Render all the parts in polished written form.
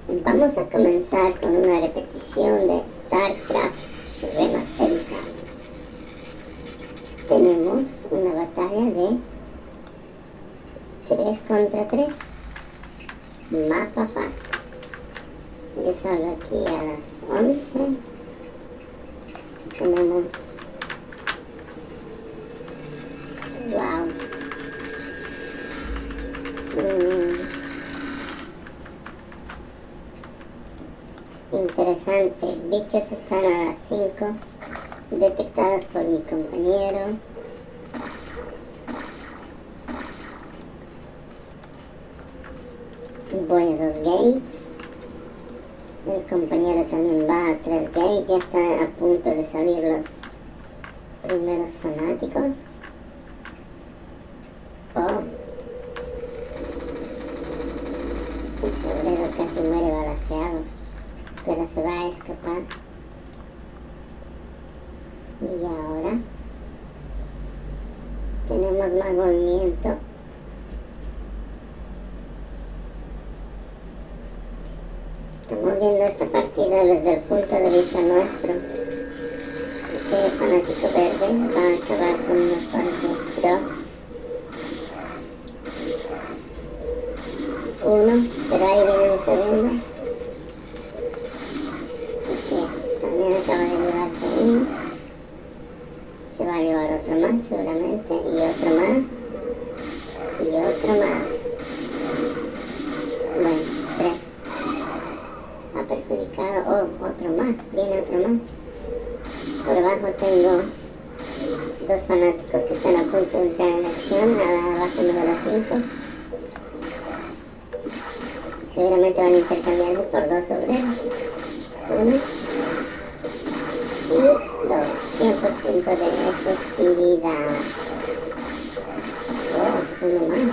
Vamos a comenzar con una repetición de StarCraft remasterizado. Tenemos una batalla de 3 contra 3, mapa fácil. Yo salgo aquí a las 11. Aquí tenemos... wow. Interesante. Bichos están a las 5, detectados por mi compañero. Voy a 2 gates. El compañero también va a 3 gates. Ya están a punto de salir los primeros fanáticos. Oh. El febrero casi muere balaceado, pero se va a escapar. Y ahora tenemos más movimiento. Estamos viendo esta partida desde el punto de vista nuestro. Ese fanático verde va a acabar con unos cuantos drops. Uno, pero ahí viene un segundo. Ok, también acaba de llevarse uno. Se va a llevar otro más seguramente, y otro más, y otro más. Bueno, 3. Ha perjudicado. Oh, otro más, viene otro más. Por abajo tengo 2 fanáticos que están a punto de entrar en acción a la base número 5. Seguramente van a intercambiarse por 2 obreros. 1 y 2. 100% de efectividad. Oh, uno más.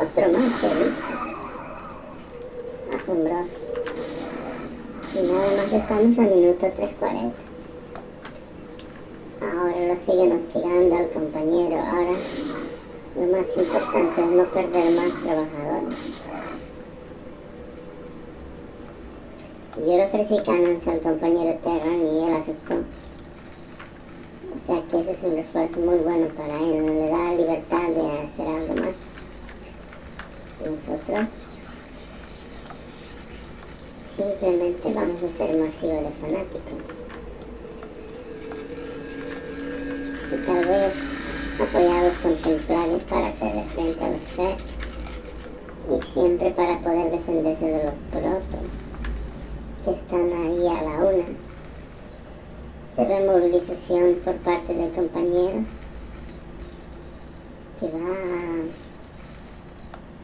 Otro más, qué risa. Asombroso. Y nada más estamos a minuto 3:40. Ahora lo siguen hostigando al compañero. Ahora lo más importante es no perder más trabajadores. Yo le ofrecí cannons al compañero Terran y él aceptó. O sea que ese es un refuerzo muy bueno para él, le da libertad de hacer algo más. Nosotros simplemente vamos a ser masivo de fanáticos. Y tal vez apoyados con templarios para hacerle frente a los Zerg. Y siempre para poder defenderse de los protos que están ahí a la 1. Se ve movilización por parte del compañero que va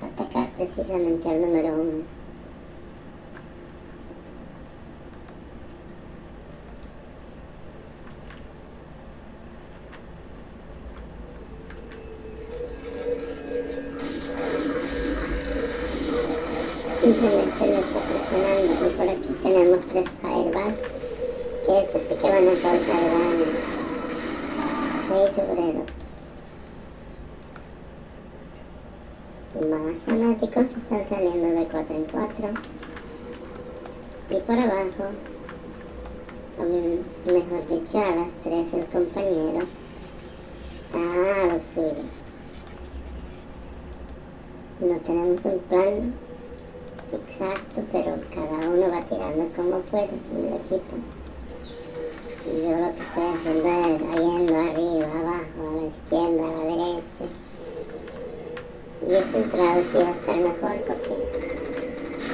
a atacar precisamente al número 1. Simplemente lo está presionando y por aquí tenemos 3 firebats que estos sí que van a causar daños. 6 obreros. Más fanáticos están saliendo de 4 en 4. Y por abajo, o mejor dicho, a las 3 el compañero está a lo suyo. No tenemos un plan exacto, pero cada uno va tirando como puede en el equipo. Y yo lo que estoy haciendo es yendo arriba, abajo, a la izquierda, a la derecha. Y este entrado sí va a estar mejor porque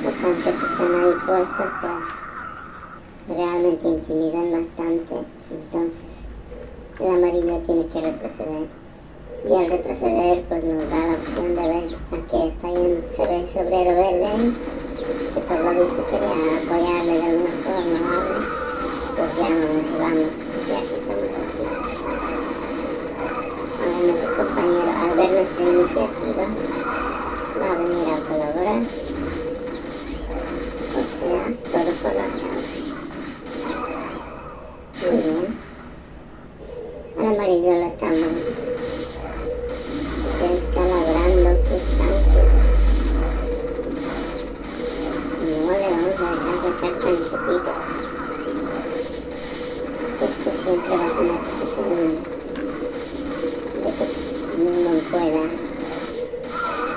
los tanques que están ahí puestos pues realmente intimidan bastante. Entonces el amarillo tiene que retroceder. Y al retroceder pues nos da la opción de ver a qué está yendo ese obrero verde que por lo visto quería apoyarle de alguna forma, ¿vale? Pues ya nos vamos, ya que estamos aquí. Ahora nuestro compañero, al ver nuestra iniciativa, va a venir a colaborar. O sea, todo por la causa. Muy bien. Al amarillo lo estamos descalabrando sus tanques. No le vamos vamos a dejar sacar tanquecitos. Este siempre va a tener situación de que no pueda ir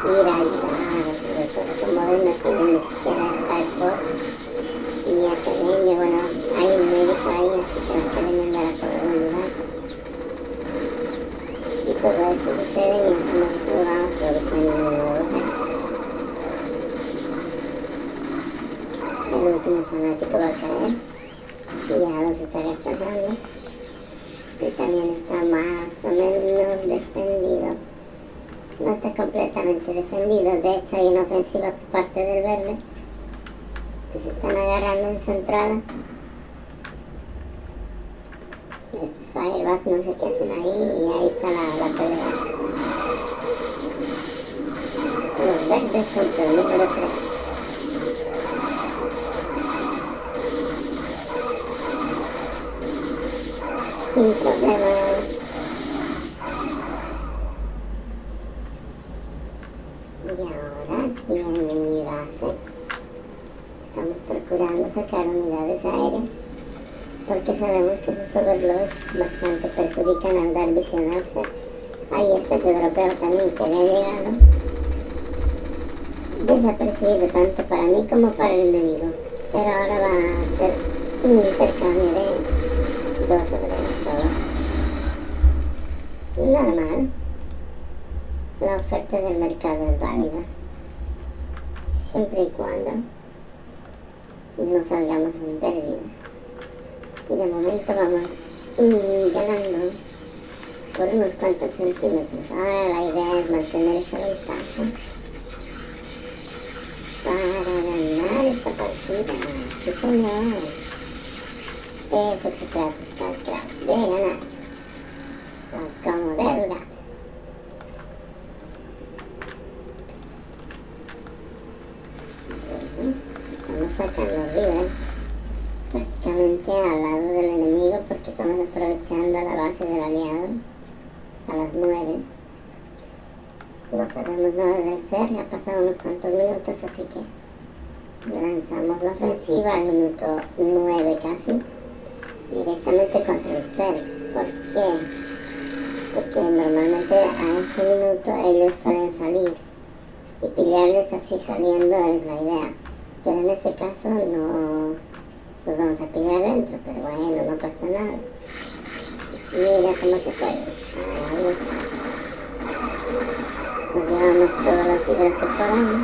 a ayudar, sobre todo como él no tiene ni siquiera Starbucks ni academia. Bueno, hay un médico ahí, así que la academia andará por algún lugar. Y todo esto sucede mientras nosotros vamos produciendo un nuevo caso. El último fanático va a caer y ya los está rechazando. Y también está más o menos defendido. No está completamente defendido. De hecho, hay una ofensiva por parte del verde que se están agarrando en su entrada. Estos Firebats no sé qué hacen ahí y ahí está la pelea. Los verdes contra el número 3. Sin problemas. Y ahora aquí en mi base estamos procurando sacar unidades aéreas porque sabemos que esos overloads bastante perjudican al dar visionarse. Ahí está ese dropeo también que había llegado desapercibido tanto para mí como para el enemigo, pero ahora va a ser un intercambio de 2 obreros solo. Nada mal. La oferta del mercado es válida siempre y cuando no salgamos en pérdida. Y de momento vamos ganando por unos cuantos centímetros. Ahora la idea es mantener esa ventaja para ganar esta partida. Sí, señor. Eso se trata, StarCraft, de ganar. Como del gato. Estamos sacando rivers prácticamente al lado del enemigo porque estamos aprovechando la base del aliado a las 9. No sabemos nada del CERN, ya pasaron unos cuantos minutos, así que lanzamos la ofensiva al minuto 9 casi, directamente contra el CERN. ¿Por qué? Porque normalmente a este minuto ellos suelen salir y pillarles así saliendo es la idea, pero en este caso no los vamos a pillar dentro, pero bueno, no pasa nada. Mira cómo se puede. Nos llevamos todos los hidros que podamos.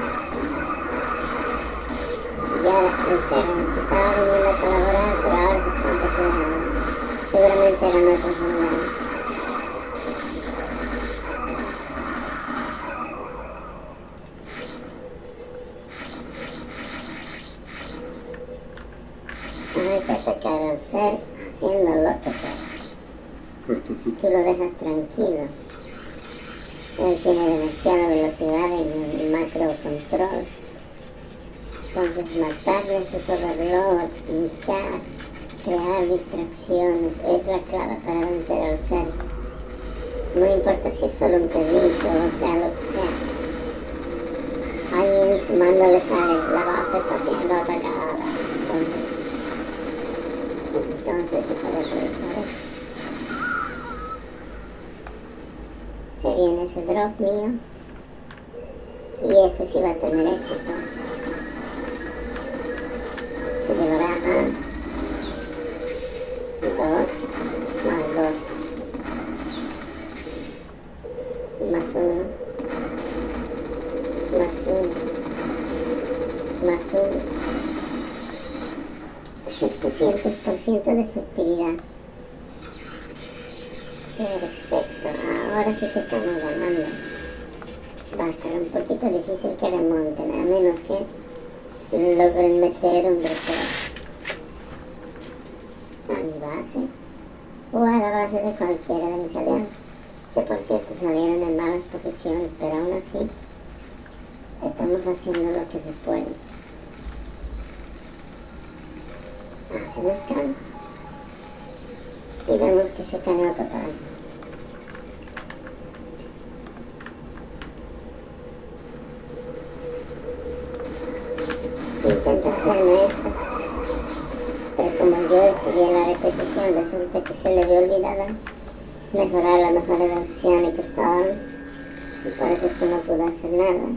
Ya el Terran estaba viniendo a colaborar, pero ahora se están procurando. Seguramente eran otros unidades. Hay que atacar al ser haciendo lo que sea, porque si tú lo dejas tranquilo, él tiene demasiada velocidad en el macro control. Entonces matarle sus overloads, pinchar, crear distracciones es la clave para vencer al ser. No importa si es solo un pedito o sea lo que sea. Alguien en su mando le sale, la base está siendo atacada. Entonces se puede aprovechar eso. Se viene ese drop mío y este sí va a tener éxito. Se llevará a 2 más 2 más 1 más 1 más 1. 700% de efectividad. Perfecto, ahora sí que estamos ganando. Va a estar un poquito difícil que remonten, a menos que logren meter un dropeo a mi base o a la base de cualquiera de mis aliados, que por cierto salieron en malas posiciones, pero aún así estamos haciendo lo que se puede. Hacemos scan y vemos que se caneo total. Intenta hacerme petición resulta que se le había olvidado mejorar la mejor versión y que estaba, y por eso es que no pudo hacer nada.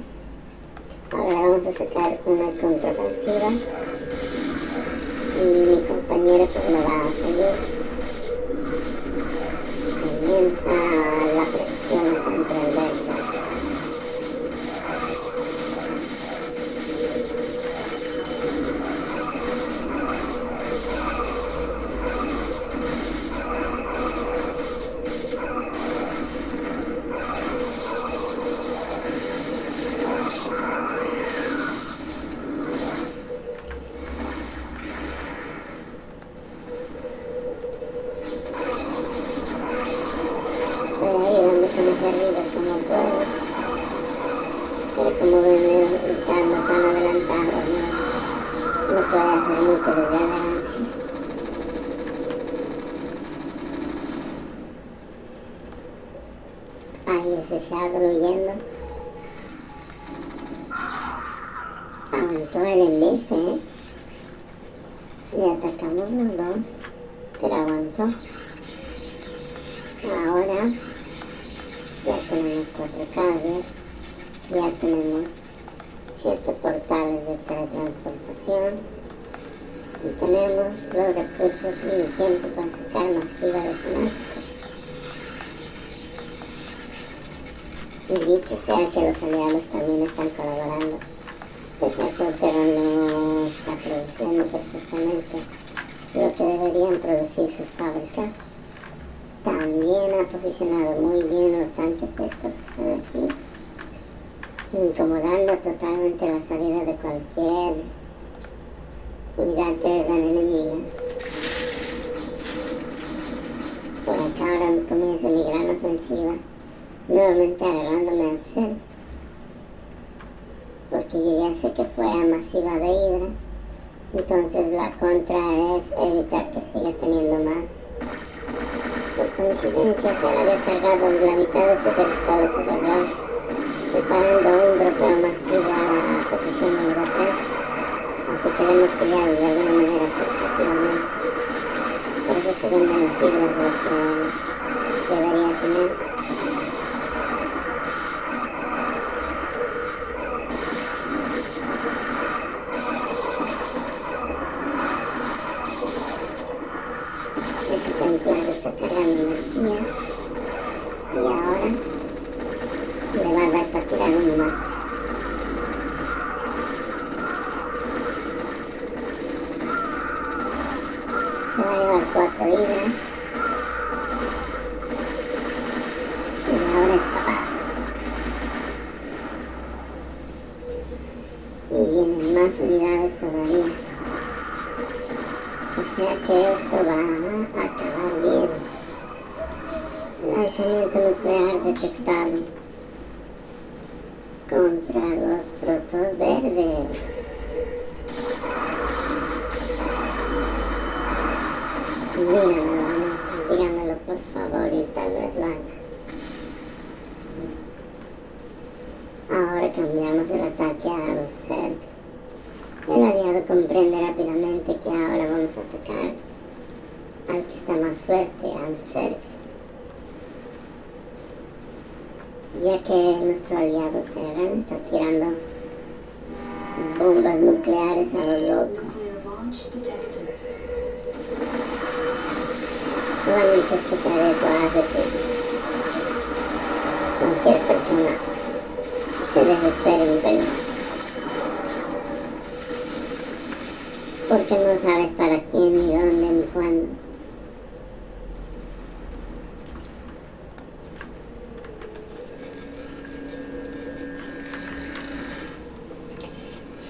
Ahora vamos a sacar una contraofensiva y mi compañero pues lo va a seguir. Comienza la presión contra el Berta. Arriba como puedo, pero como ven estando tan adelantado no puede hacer mucho desde adelante. Ahí ese Shadow huyendo aguantó el embiste, le atacamos los dos, pero aguantó. Ahora ya tenemos 4 cables, ya tenemos 7 portales de teletransportación y tenemos los recursos y el tiempo para sacar masiva de fanáticos. Y dicho sea que los aliados también están colaborando, pese a que Otero no está produciendo perfectamente lo que deberían producir sus fábricas. También ha posicionado muy bien los tanques estos que están aquí, incomodando totalmente la salida de cualquier unidad Terzan enemiga. Por acá ahora comienza mi gran ofensiva, nuevamente agarrándome al cerco, porque yo ya sé que fue a masiva de Hydra, entonces la contra es evitar que siga teniendo más. Por coincidencia se le había cargado la mitad de su ejército a los soldados, preparando un dropeo masivo a la posición número 3, así que hemos pillado de alguna manera sorpresivamente. Por eso se venden los libros de los que debería tener. Ese templar está cargando energía y ahora le va a dar para tirar uno más. Se va a llevar 4 hidras y ahora escapar. Y vienen más unidades todavía. O sea que esto va a acabar bien. Lanzamiento nuclear detectado contra los protos verdes. Dígamelo por favor y tal vez lo haga. Ahora cambiamos el ataque a los Zerg. El aliado comprende rápidamente que ahora vamos a atacar al que está más fuerte, al Zerg, ya que nuestro aliado Terran está tirando bombas nucleares a lo loco. Solamente escuchar eso hace que cualquier persona se desespere un pelín. Porque no sabes para quién, ni dónde, ni cuándo.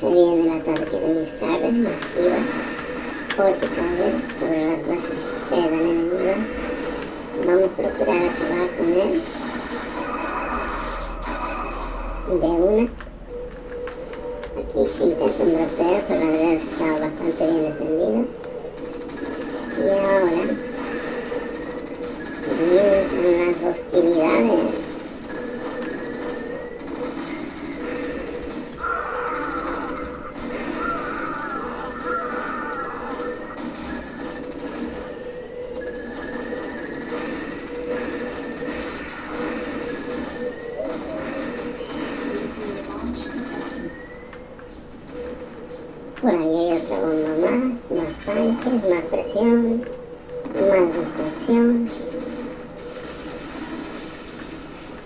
Se viene el ataque de mis cargas masiva. 8 cargas sobre las bases Terzan enemigas. Vamos a procurar acabar con él de una. Aquí se intenta un dropeo, pero la verdad es que estaba bastante bien defendido. Y ahora comienzan las hostilidades. Por ahí hay otra bomba más tanques, más presión, más distracción.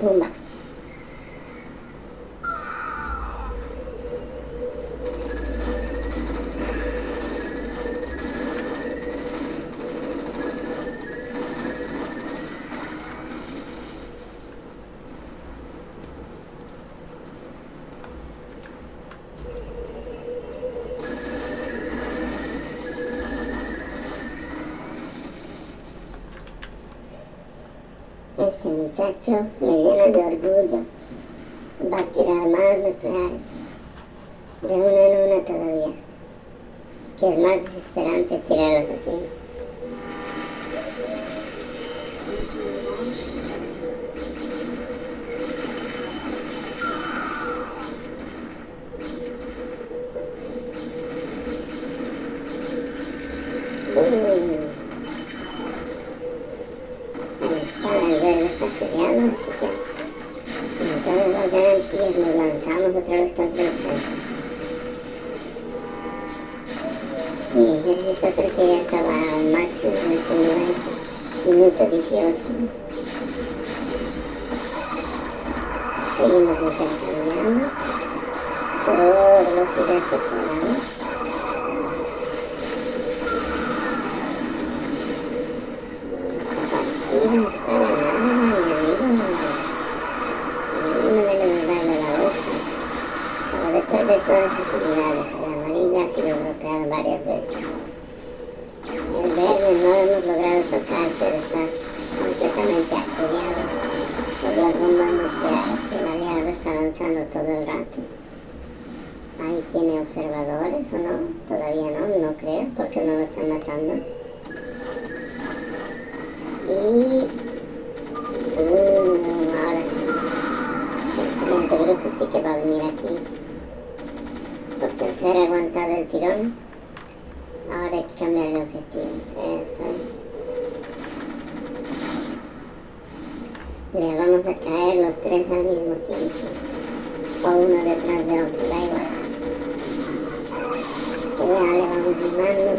Pumba. Este muchacho me llena de orgullo. Va a tirar más nucleares. De una en una todavía. Que es más desesperante tirarlos así. Ahí está, el verde está seriado, así que con todas las garantías nos lanzamos otra vez contra el centro. Mi ejército creo que ya estaba al máximo en este momento. Minuto 18. Seguimos intercambiando todos los ideas que podamos. Está ganando, mi amigo. No me debe darle la boca. Pero después de todas sus unidades, la amarilla ha sido bloqueada varias veces. El verde no lo hemos logrado tocar, pero está completamente asediado por las bombas nucleares que el aliado está lanzando todo el rato. Ahí tiene observadores o no, todavía no creo, porque no lo están matando. Y ahora sí, el siguiente grupo sí que va a venir aquí. Porque al ser aguantado el tirón, ahora hay que cambiar de objetivos. Eso. Le vamos a caer los tres al mismo tiempo. O uno detrás de otro, da igual. Que ya le vamos limando.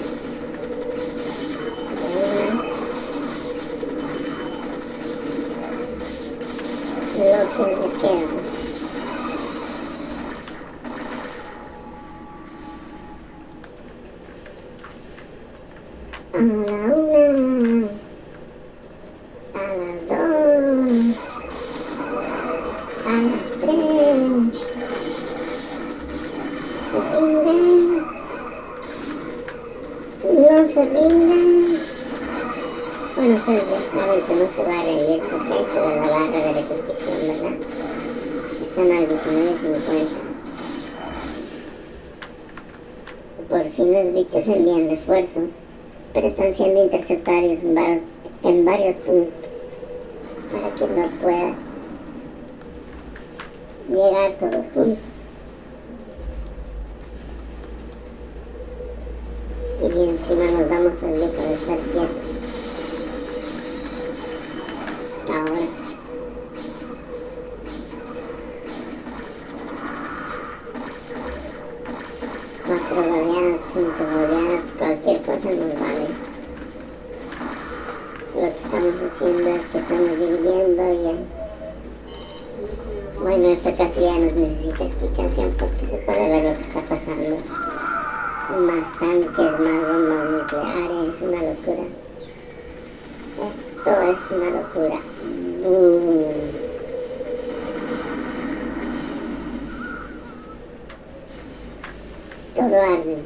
Lo que le queda. A la una, a las dos, a las tres, se rinden, no se rinden. Bueno, ustedes ya saben que no se va a rendir porque ahí se ve la barra de repetición, ¿verdad? Están al 19.50. Por fin los bichos envían refuerzos, pero están siendo interceptados en varios puntos para que no pueda llegar todos juntos. Y encima nos damos el lujo de estar quietos. Ahora. Cuatro goleadas, 5 goleadas, cualquier cosa nos vale. Lo que estamos haciendo es que estamos dividiendo y bueno, esto casi ya nos necesita explicación porque se puede ver lo que está pasando. Más tanques, más bombas nucleares, una locura. Esto es una locura. Todo arde.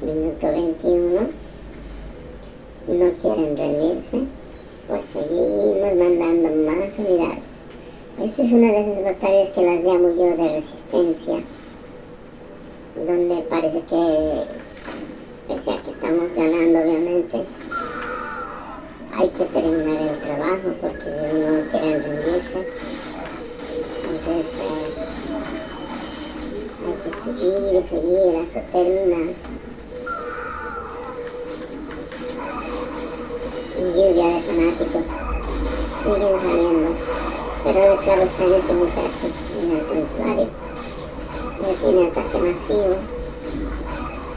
Minuto 21. No quieren rendirse. Pues seguimos mandando más unidades. Esta es una de esas batallas que las llamo yo de resistencia. Donde parece que, pese a que estamos ganando obviamente, hay que terminar el trabajo porque no quieren rendirse. Entonces hay que seguir hasta terminar. Lluvia de fanáticos siguen saliendo, pero el claro está en este muchacho, en el santuario. ya tiene ataque masivo.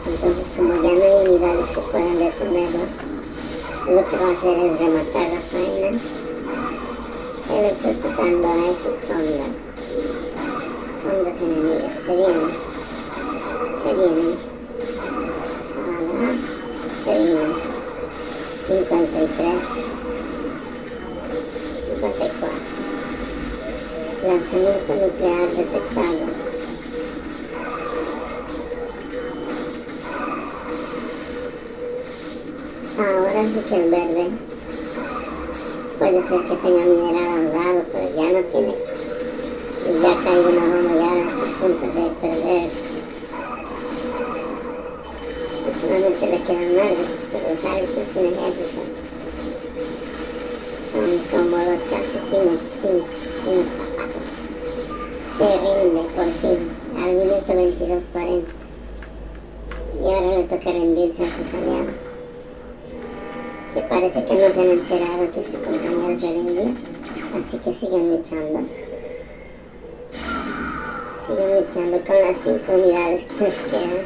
Entonces, como ya no hay unidades que puedan detenerlo, lo que va a hacer es rematar la faena, electrocutando a esas sondas enemigas. Se vienen, ahora se vienen, 53, 54, lanzamiento nuclear detectado. Ahora sí que el verde puede ser que tenga mineral usado, pero ya no tiene. Y ya ha caído una bomba, ya está a punto de perder. Y solamente le quedan árbitros, pero los árbitros sin ejército son como los calcetines sin zapatos. Se rinde por fin al minuto 22:40. Y ahora le toca rendirse a sus aliados, que parece que no se han enterado que su compañero se rindió, así que siguen luchando. Siguen luchando con las 5 unidades que les quedan.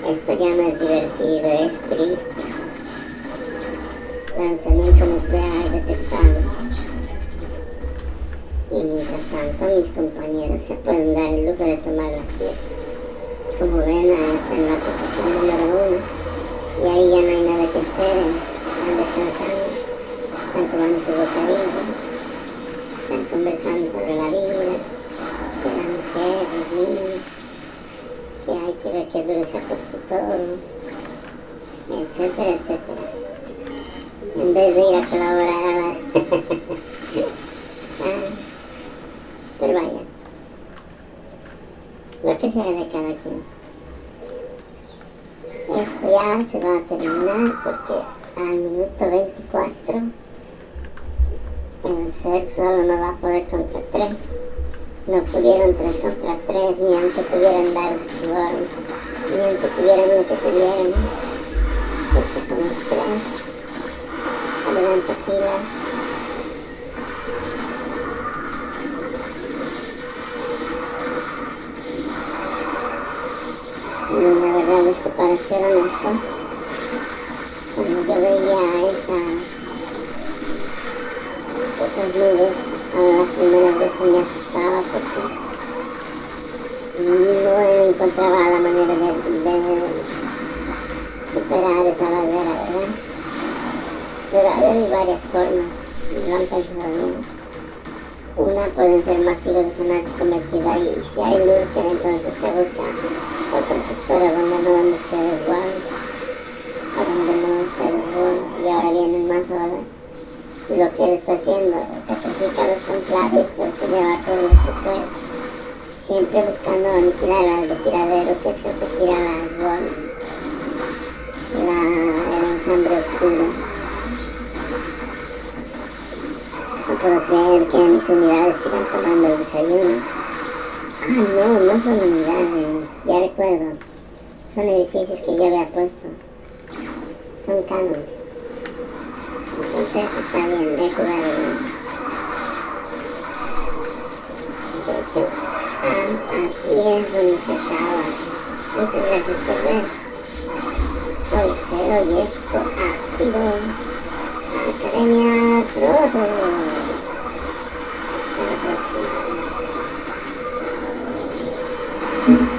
Esto ya no es divertido, es triste. Lanzamiento nuclear detectado. Y mientras tanto, mis compañeros se pueden dar el lujo de tomar la siesta. Como ven, están en la posición número 1. Y ahí ya no hay nada que hacer, están descansando, están tomando su bocadillo, están conversando sobre la vida, que la mujer, los niños, que hay que ver qué duro se ha puesto todo, etcétera, etcétera. En vez de ir a colaborar a la... pero vaya, lo que sea de cada quien. Esto ya se va a terminar porque al minuto 24 el CERC solo no va a poder contra 3. No pudieron 3 contra 3, ni aunque tuvieran Dark Sword, ni aunque tuvieran lo que tuvieran, porque somos 3. Adelante filas. La verdad es que para ser honesto, cuando yo veía esas nubes, a las primeras veces me asustaba porque no encontraba la manera de superar esa barrera, ¿verdad? Pero hay varias formas, y lo han pensado bien. Una puede ser masiva de fanático metido ahí, y si hay luz, que entonces se busca otro sector a donde no esté resguardo, a donde no esté resguardo, y ahora vienen más olas. Y lo que él está haciendo es sacrificar a los templarios, por eso lleva todo lo que puede, siempre buscando aniquilar al de tiradero, que es el que tira las bolas, el enjambre oscuro. No puedo creer que mis unidades sigan tomando el desayuno. No son unidades, ya recuerdo. Son edificios que yo había puesto. Son canons. Entonces está bien, he jugado bien. De hecho, aquí es donde se acaba. Muchas gracias por ver. Soy Cero y esto ha sido Academia Proto. Hasta la próxima.